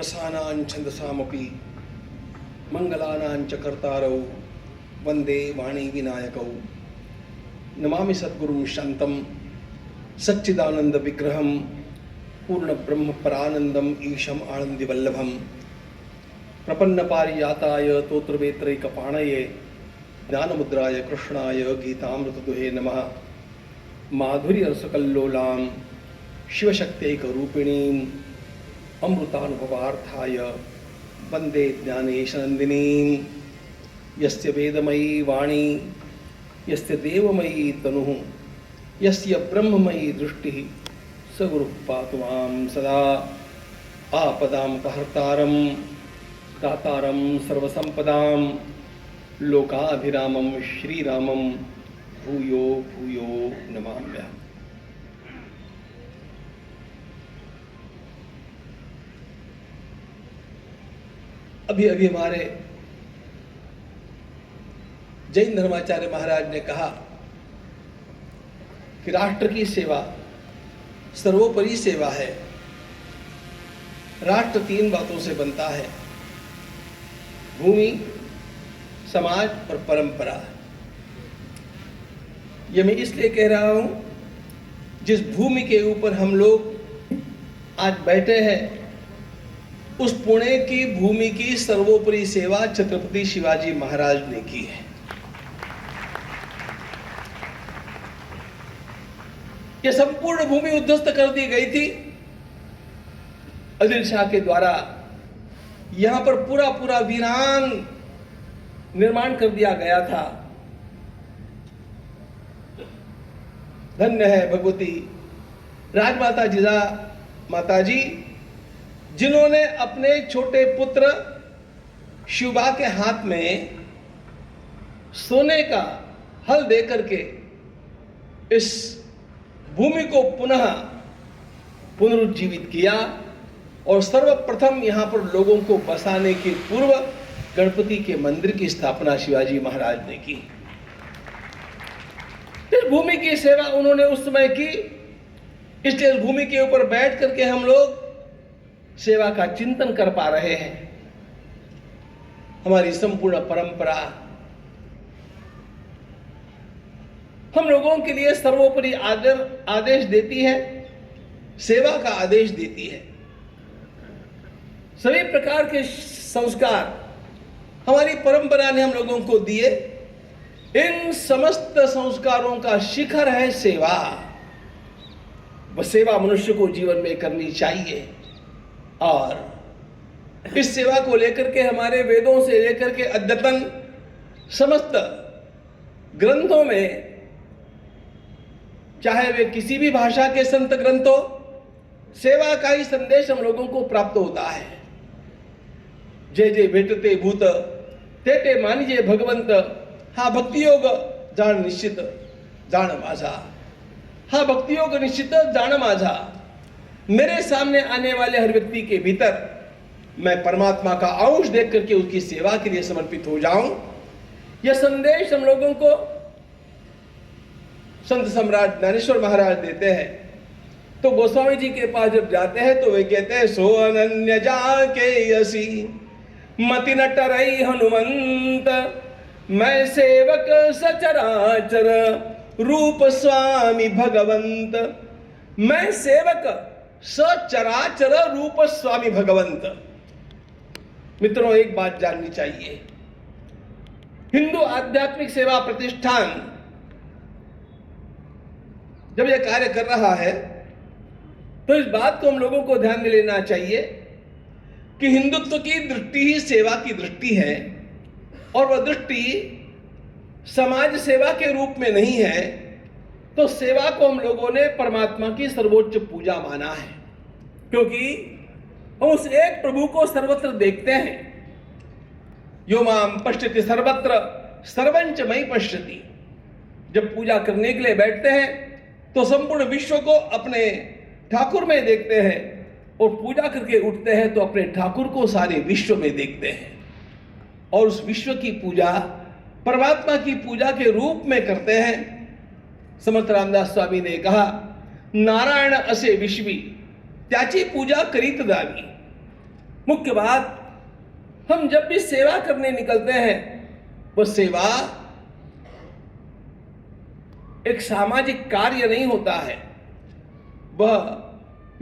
रसानां छन्दसामपि मंगलानां च कर्तारौ वंदे वाणी विनायकौ। नमामि सद्गुरुं शान्तं सच्चिदानंद विग्रहं पूर्ण ब्रह्म परानंदम ईशम आनंदी वल्लभम। प्रपन्न पारिजाताय तोत्रवेत्रैकपाणये ज्ञानमुद्राय कृष्णाय गीतामृतदुहे नमः। माधुर्य रसकल्लोलां शिवशक्त्यैकरूपिणीं अमृतानुभवार्थाय वंदे ज्ञानेशनन्दिनीं। यस्य वेदमयी वाणी यस्य देवमयी तनुः यस्य ब्रह्ममयी दृष्टिः स गुरुः पातु मां सदा। आपदामपहर्तारं दातारं सर्वसम्पदां लोकाभिरामं श्रीरामं भूयो भूयो नमाम्यहम्। अभी अभी हमारे जैन धर्माचार्य महाराज ने कहा कि राष्ट्र की सेवा सर्वोपरि सेवा है। राष्ट्र तीन बातों से बनता है: भूमि, समाज और परंपरा। यह मैं इसलिए कह रहा हूं, जिस भूमि के ऊपर हम लोग आज बैठे हैं उस पुणे की भूमि की सर्वोपरि सेवा छत्रपति शिवाजी महाराज ने की है। यह संपूर्ण भूमि उद्ध्वस्त कर दी गई थी आदिल शाह के द्वारा। यहां पर पूरा पूरा वीरान निर्माण कर दिया गया था। धन्य है भगवती राजमाता जिजा माताजी, जिन्होंने अपने छोटे पुत्र शिवबा के हाथ में सोने का हल देकर के इस भूमि को पुनः पुनरुज्जीवित किया और सर्वप्रथम यहां पर लोगों को बसाने के पूर्व गणपति के मंदिर की स्थापना शिवाजी महाराज ने की। इस भूमि की सेवा उन्होंने उस समय की, इसलिए इस भूमि के ऊपर बैठ करके हम लोग सेवा का चिंतन कर पा रहे हैं। हमारी संपूर्ण परंपरा हम लोगों के लिए सर्वोपरि आदेश देती है, सेवा का आदेश देती है। सभी प्रकार के संस्कार हमारी परंपरा ने हम लोगों को दिए। इन समस्त संस्कारों का शिखर है सेवा। वह सेवा मनुष्य को जीवन में करनी चाहिए और इस सेवा को लेकर के हमारे वेदों से लेकर के अद्यतन समस्त ग्रंथों में, चाहे वे किसी भी भाषा के संत ग्रंथ हो, सेवा का ही संदेश हम लोगों को प्राप्त होता है। जय जय भेटते भूत तेटे मानिजे भगवंत, हा भक्ति योग जान निश्चित जान माझा। हा भक्ति योग निश्चित जान माझा। मेरे सामने आने वाले हर व्यक्ति के भीतर मैं परमात्मा का अंश देख करके उसकी सेवा के लिए समर्पित हो जाऊं, यह संदेश हम लोगों को संत सम्राट ज्ञानेश्वर महाराज देते हैं। तो गोस्वामी जी के पास जब जाते हैं तो वे कहते हैं, सो अनन्य जाके यसी मति न टरई हनुमंत, मैं सेवक सचराचर रूप स्वामी भगवंत। मैं सेवक सचराचर रूप स्वामी भगवंत। मित्रों, एक बात जाननी चाहिए, हिंदू आध्यात्मिक सेवा प्रतिष्ठान जब यह कार्य कर रहा है तो इस बात को हम लोगों को ध्यान में लेना चाहिए कि हिंदुत्व की दृष्टि ही सेवा की दृष्टि है और वह दृष्टि समाज सेवा के रूप में नहीं है। तो सेवा को हम लोगों ने परमात्मा की सर्वोच्च पूजा माना है, क्योंकि हम उस एक प्रभु को सर्वत्र देखते हैं। यो माम पश्यति सर्वत्र सर्वंच मयि पश्यति। जब पूजा करने के लिए बैठते हैं तो संपूर्ण विश्व को अपने ठाकुर में देखते हैं और पूजा करके उठते हैं तो अपने ठाकुर को सारे विश्व में देखते हैं और उस विश्व की पूजा परमात्मा की पूजा के रूप में करते हैं। समर्थ रामदास स्वामी ने कहा, नारायण असे विश्वी त्याची पूजा करीत दावी। मुख्य बात, हम जब भी सेवा करने निकलते हैं, वो सेवा एक सामाजिक कार्य नहीं होता है, वह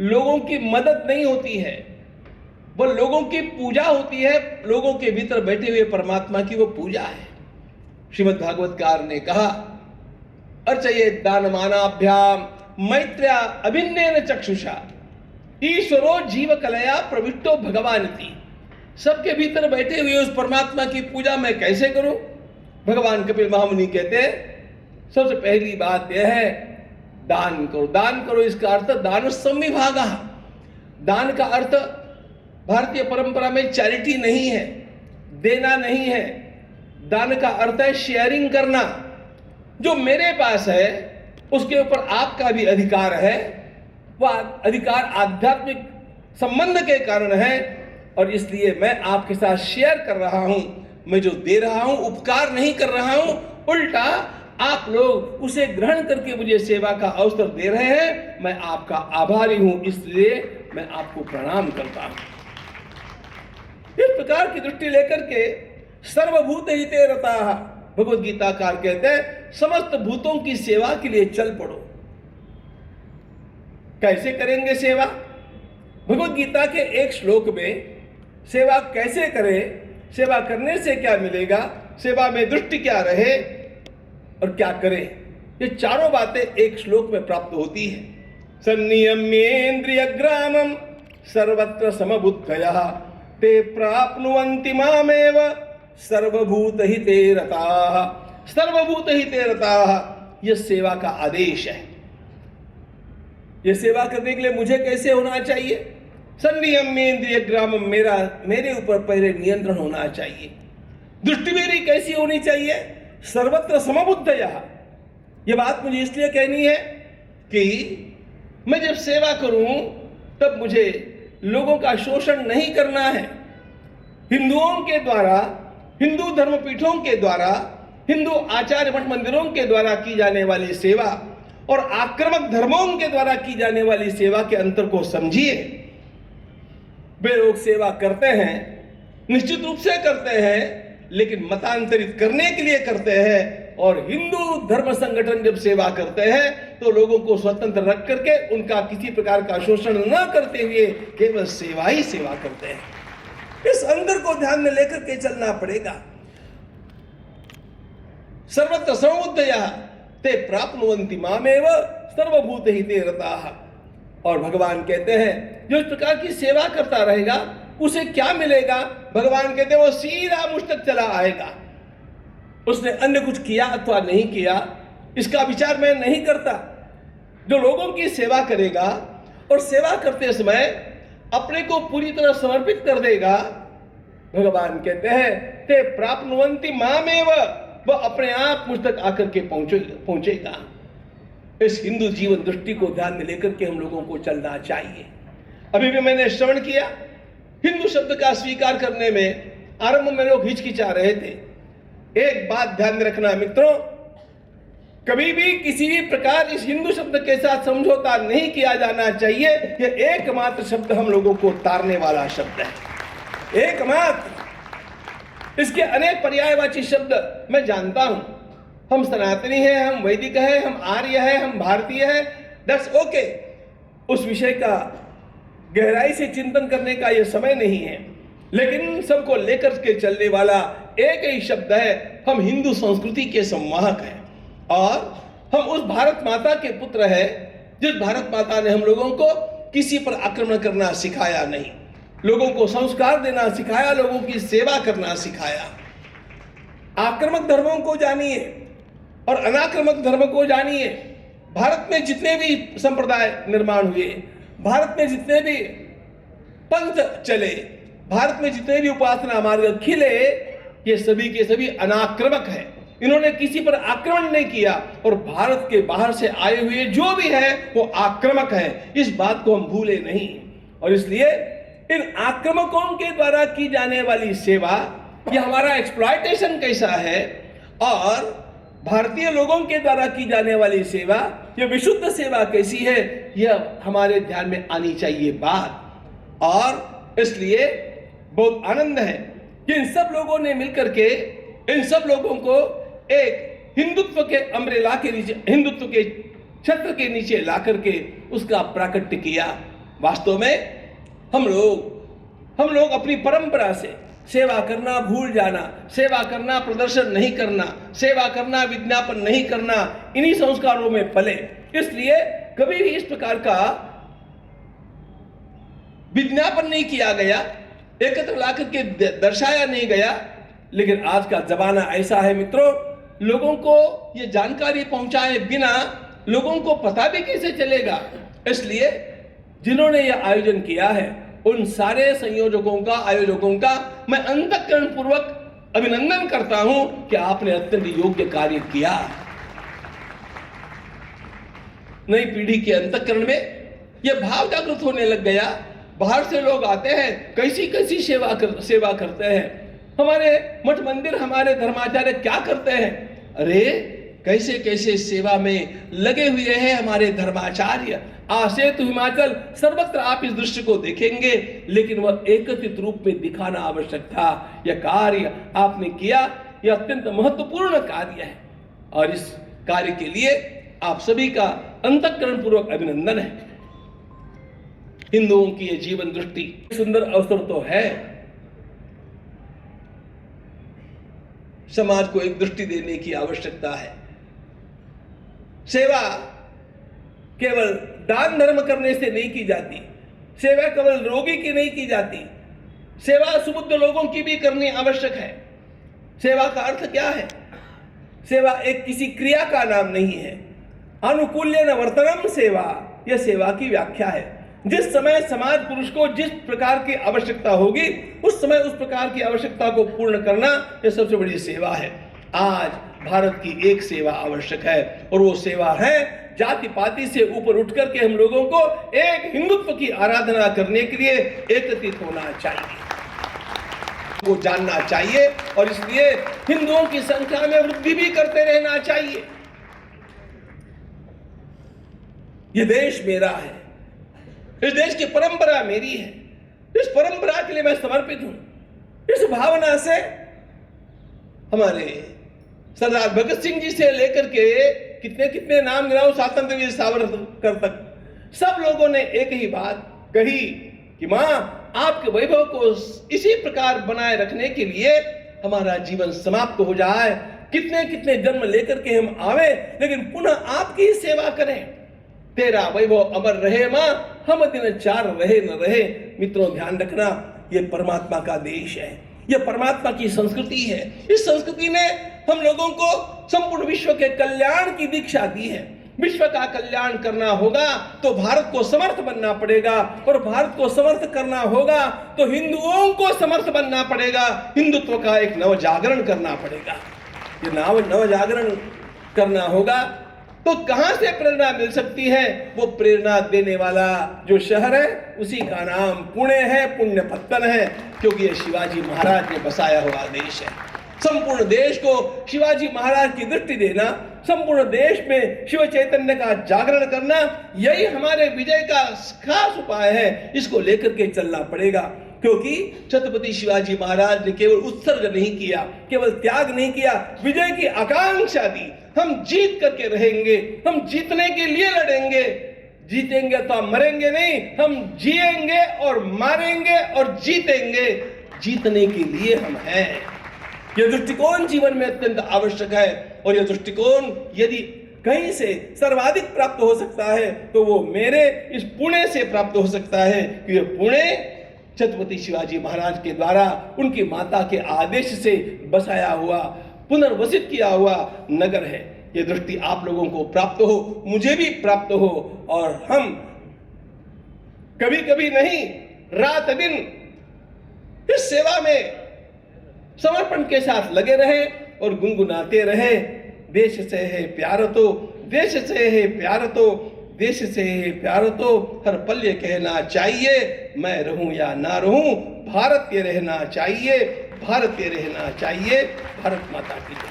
लोगों की मदद नहीं होती है, वह लोगों की पूजा होती है। लोगों के भीतर बैठे हुए परमात्मा की वो पूजा है। श्रीमद् भागवतकार ने कहा, अर्चये दानमानाभ्याम मैत्र्या अभिन्नेन चक्षुषा ईश्वरो जीव कलया प्रविष्टो भगवानिति। सबके भीतर बैठे हुए उस परमात्मा की पूजा मैं कैसे करूं? भगवान कपिल महामुनि कहते हैं, सबसे पहली बात यह है, दान करो। दान करो, इसका अर्थ दान संविभागा। दान का अर्थ भारतीय परंपरा में चैरिटी नहीं है, देना नहीं है। दान का अर्थ है शेयरिंग करना। जो मेरे पास है उसके ऊपर आपका भी अधिकार है। वह अधिकार आध्यात्मिक संबंध के कारण है और इसलिए मैं आपके साथ शेयर कर रहा हूं। मैं जो दे रहा हूं उपकार नहीं कर रहा हूं, उल्टा आप लोग उसे ग्रहण करके मुझे सेवा का अवसर दे रहे हैं। मैं आपका आभारी हूं, इसलिए मैं आपको प्रणाम करता हूं। इस प्रकार की दृष्टि लेकर के सर्वभूत हिते रताः, भगवद गीताकार कहते हैं, समस्त भूतों की सेवा के लिए चल पड़ो। कैसे करेंगे सेवा? भगवद गीता के एक श्लोक में सेवा कैसे करें, सेवा करने से क्या मिलेगा, सेवा में दृष्टि क्या रहे और क्या करें, ये चारों बातें एक श्लोक में प्राप्त होती है। सन्नियम्येन्द्रिय ग्रामम सर्वत्र समबुद्धयः ते प्राप्नुवन्ति मामेव सर्वभूत हिते रताः। सर्वभूत हिते रताः, यह सेवा का आदेश है। यह सेवा करने के लिए मुझे कैसे होना चाहिए? सन्नियम्येन्द्रिय ग्रामम, मेरे ऊपर पहले नियंत्रण होना चाहिए। दृष्टि मेरी कैसी होनी चाहिए? सर्वत्र समबुद्धयः। यह बात मुझे इसलिए कहनी है कि मैं जब सेवा करूं तब मुझे लोगों का शोषण नहीं करना है। हिंदुओं के द्वारा, हिंदू धर्मपीठों के द्वारा, हिंदू आचार्य मठ मंदिरों के द्वारा की जाने वाली सेवा और आक्रामक धर्मों के द्वारा की जाने वाली सेवा के अंतर को समझिए। वे लोग सेवा करते हैं, निश्चित रूप से करते हैं, लेकिन मतांतरित करने के लिए करते हैं। और हिंदू धर्म संगठन जब सेवा करते हैं तो लोगों को स्वतंत्र रख करके उनका किसी प्रकार का शोषण न करते हुए केवल सेवा ही सेवा करते हैं। इस अंतर को ध्यान में लेकर के चलना पड़ेगा। सर्वत्र समबुद्धयः ते प्राप्नुवन्ति मामेव सर्वभूत हिते रताः। और भगवान कहते हैं, जो इस प्रकार की सेवा करता रहेगा उसे क्या मिलेगा? भगवान कहते हैं, वो सीधा मुझ तक चला आएगा। उसने अन्य कुछ किया अथवा नहीं किया, इसका विचार मैं नहीं करता। जो लोगों की सेवा करेगा और सेवा करते समय अपने को पूरी तरह समर्पित कर देगा, भगवान कहते हैं, ते प्राप्नुवन्ति मामेव, वह अपने आप मुझ तक आकर के पहुंचेगा। इस हिंदू जीवन दृष्टि को ध्यान में लेकर के हम लोगों को चलना चाहिए। अभी भी मैंने श्रवण किया, हिंदू शब्द का स्वीकार करने में आरंभ में लोग हिचकिचा रहे थे। एक बात ध्यान में रखना मित्रों, कभी भी किसी भी प्रकार इस हिंदू शब्द के साथ समझौता नहीं किया जाना चाहिए। यह एकमात्र शब्द हम लोगों को तारने वाला शब्द है, एकमात्र। इसके अनेक पर्यायवाची शब्द मैं जानता हूं। हम सनातनी हैं, हम वैदिक हैं, हम आर्य हैं, हम भारतीय हैं, दैट्स ओके। उस विषय का गहराई से चिंतन करने का यह समय नहीं है, लेकिन सबको लेकर के चलने वाला एक ही शब्द है, हम हिंदू संस्कृति के संवाहक हैं और हम उस भारत माता के पुत्र हैं जिस भारत माता ने हम लोगों को किसी पर आक्रमण करना सिखाया नहीं, लोगों को संस्कार देना सिखाया, लोगों की सेवा करना सिखाया। आक्रामक धर्मों को जानिए और अनाक्रामक धर्म को जानिए। भारत में जितने भी संप्रदाय निर्माण हुए, भारत में जितने भी पंथ चले, भारत में जितने भी उपासना मार्ग खिले, ये सभी के सभी अनाक्रामक हैं। इन्होंने किसी पर आक्रमण नहीं किया और भारत के बाहर से आए हुए जो भी है वो आक्रामक है। इस बात को हम भूले नहीं। और इसलिए इन आक्रामकों के द्वारा की जाने वाली सेवा, ये हमारा एक्सप्लॉयटेशन कैसा है, और भारतीय लोगों के द्वारा की जाने वाली सेवा, ये विशुद्ध सेवा कैसी है, यह हमारे ध्यान में आनी चाहिए बात। और इसलिए बहुत आनंद है कि इन सब लोगों ने मिलकर के इन सब लोगों को एक हिंदुत्व के अम्ब्रेला के नीचे, हिंदुत्व के छत्र के नीचे ला करके उसका प्राकट्य किया। वास्तव में हम लोग अपनी परंपरा से सेवा करना भूल जाना, सेवा करना प्रदर्शन नहीं करना, सेवा करना विज्ञापन नहीं करना, इन्हीं संस्कारों में पले। इसलिए कभी भी इस प्रकार का विज्ञापन नहीं किया गया, एकत्र लाकर के दर्शाया नहीं गया। लेकिन आज का जमाना ऐसा है मित्रों, लोगों को ये जानकारी पहुंचाए बिना लोगों को पता भी कैसे चलेगा। इसलिए जिन्होंने यह आयोजन किया है उन सारे संयोजकों का, आयोजकों का मैं अंतःकरण पूर्वक अभिनंदन करता हूं कि आपने अत्यंत योग्य कार्य किया। नई पीढ़ी के अंतःकरण में यह भाव जागृत होने लग गया। बाहर से लोग आते हैं, कैसी कैसी सेवा करते हैं। हमारे मठ मंदिर, हमारे धर्माचार्य क्या करते हैं? अरे कैसे कैसे सेवा में लगे हुए हैं हमारे धर्माचार्य। आसेतु हिमाचल सर्वत्र आप इस दृश्य को देखेंगे, लेकिन वह एकत्रित रूप में दिखाना आवश्यक था। यह कार्य आपने किया, यह अत्यंत महत्वपूर्ण कार्य है और इस कार्य के लिए आप सभी का अंतःकरण पूर्वक अभिनंदन है। हिंदुओं की यह जीवन दृष्टि सुंदर अवसर तो है, समाज को एक दृष्टि देने की आवश्यकता है। सेवा केवल दान धर्म करने से नहीं की जाती, सेवा केवल रोगी की नहीं की जाती, सेवा सुबुद्ध लोगों की भी करनी आवश्यक है। सेवा का अर्थ क्या है? सेवा एक किसी क्रिया का नाम नहीं है। अनुकूल्य न वर्तनम सेवा, यह सेवा की व्याख्या है। जिस समय समाज पुरुष को जिस प्रकार की आवश्यकता होगी उस समय उस प्रकार की आवश्यकता को पूर्ण करना, यह सबसे बड़ी सेवा है। आज भारत की एक सेवा आवश्यक है और वो सेवा है जाति पाति से ऊपर उठ करके हम लोगों को एक हिंदुत्व की आराधना करने के लिए एकत्रित होना चाहिए, वो जानना चाहिए और इसलिए हिंदुओं की संख्या में वृद्धि भी करते रहना चाहिए। ये देश मेरा है, इस देश की परंपरा मेरी है, इस परंपरा के लिए मैं समर्पित हूं। इस भावना से हमारे सरदार भगत सिंह जी से लेकर के कितने कितने नाम गिनाऊं, स्वातंत्रवीर सावरकर तक, सब लोगों ने एक ही बात कही कि मां आपके वैभव को इसी प्रकार बनाए रखने के लिए हमारा जीवन समाप्त हो जाए, कितने कितने जन्म लेकर के हम आवे लेकिन पुनः आपकी ही सेवा करें, तेरा वैभव अमर रहे मां, हम दिन चार रहे न रहे। मित्रों ध्यान रखना, यह परमात्मा का देश है, यह परमात्मा की संस्कृति है। इस संस्कृति ने हम लोगों को संपूर्ण विश्व के कल्याण की दीक्षा दी है। विश्व का कल्याण करना होगा तो भारत को समर्थ बनना पड़ेगा और भारत को समर्थ करना होगा तो हिंदुओं को समर्थ बनना पड़ेगा। हिंदुत्व का एक नव जागरण करना पड़ेगा। ये नव जागरण करना होगा तो कहां से प्रेरणा मिल सकती है? वो प्रेरणा देने वाला जो शहर है उसी का नाम पुणे है, पुण्यपत्तन है, क्योंकि ये शिवाजी महाराज ने बसाया हुआ देश है। संपूर्ण देश को शिवाजी महाराज की दृष्टि देना, संपूर्ण देश में शिव चैतन्य का जागरण करना, यही हमारे विजय का खास उपाय है। इसको लेकर के चलना पड़ेगा, क्योंकि छत्रपति शिवाजी महाराज ने केवल उत्सर्ग नहीं किया, केवल त्याग नहीं किया, विजय की आकांक्षा दी। हम जीत करके रहेंगे, हम जीतने के लिए लड़ेंगे। जीतेंगे तो हम मरेंगे नहीं, हम जिएंगे और मारेंगे और जीतेंगे। जीतने के लिए हम हैं। यह दृष्टिकोण जीवन में अत्यंत आवश्यक है और यह दृष्टिकोण यदि कहीं से सर्वाधिक प्राप्त हो सकता है तो वो मेरे इस पुणे से प्राप्त हो सकता है कि यह पुणे छत्रपति शिवाजी महाराज के द्वारा उनकी माता के आदेश से बसाया हुआ, पुनर्वसित किया हुआ नगर है। यह दृष्टि आप लोगों को प्राप्त हो, मुझे भी प्राप्त हो और हम कभी कभी नहीं, रात दिन इस सेवा में समर्पण के साथ लगे रहे और गुनगुनाते रहे। देश से है प्यार तो, देश से है प्यार तो, देश से है प्यार तो, हर पल ये कहना चाहिए, मैं रहूं या ना रहूं, भारत ये रहना चाहिए, भारत ये रहना चाहिए। भारत माता की जय।